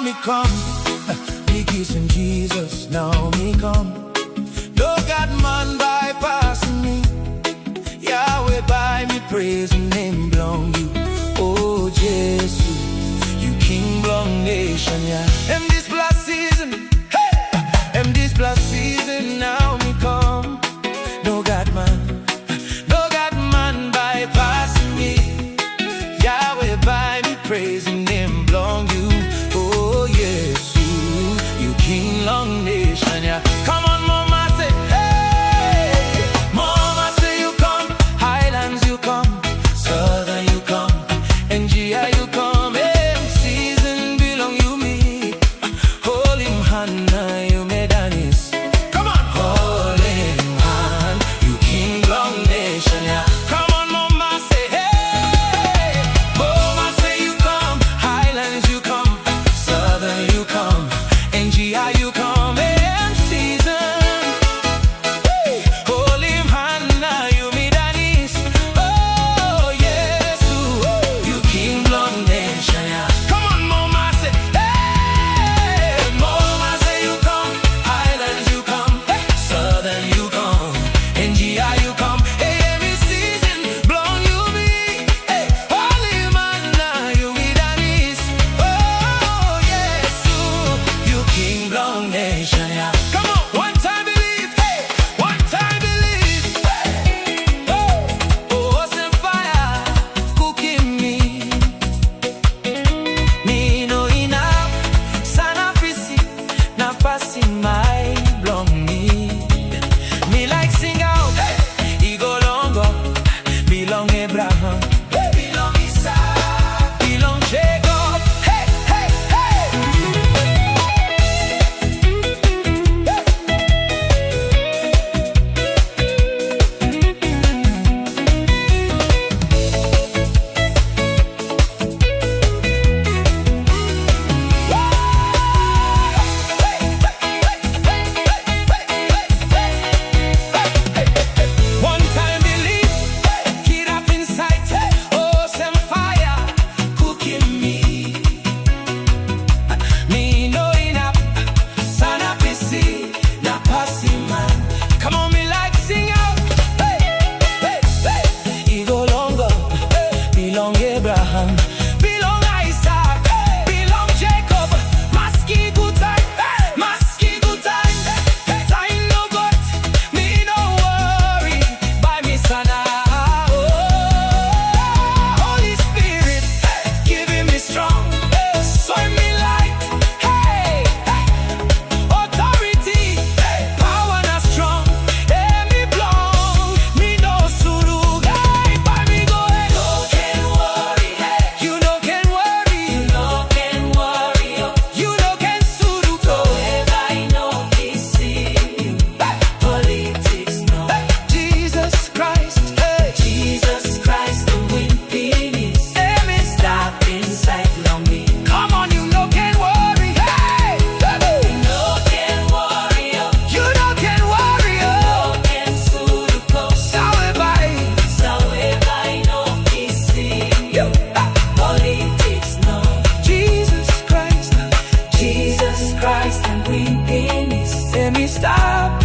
me come. Me Kisim Jesus, now me come. No God man bypassing me. Yahweh by me praise and name belong you. Oh Jesus, you King belong nation, yeah. In this blessed season, hey, in this blessed season, now me come. No God man bypassing me. Yahweh by me praise and name belong you. Oh yes, you King long nation, yeah. Come on, mama, say hey. Mama say you come, highlands you come, southern you come, and GI you come. Every season belong you me. Holy Hannah, you made Anis. Come on, Holy Man, you King long nation, yeah. Come on, mama, say hey. Mama say you come, highlands you come, southern you come, and GI you come. Every season, hey. Holy Hannah, you made Anis. Oh yes, you King long nation, yeah. Come on, mama, say hey. Mama say you come, highlands you come, southern you come, and GI you come. Hey, every season belong you me. Hey, Holy Hannah, you made Anis. Oh yes, you King long nation, yeah. Come on, one time believe, hey, one time believe. Oh, some fire cooking me. Me no enough, sana pisi, na pasi my belong me. Me like sing out, he go longer, belong Abraham, belong Isaac, belong Jacob. Hey, hey, hey. One time believe, get up inside. Oh, some fire cooking me. Me no enough, sana pisi, na pasi man. Come on, me like sing out. Hey, hey, hey. He go longer, belong Abraham, belong Isaac, belong Jacob. Maski good time, maski good time. Time no good, me no worry. By me sana, Holy Spirit, giving me strong, swim me light. Hey, authority, power na strong. Me belong, me no suru guy. By me go ahead, no can worry. You no can worry, you no can worry. You no can suru go. I know Kisim, politics no. Jesus Christ, hey. Jesus Christ, the wind penis. Let me stop inside long me. Come on, you no can worry, hey. You no can worry, you no can worry, no can suru go. Sawe no Kisim, politics no. Jesus Christ, and wind penis. Let me stop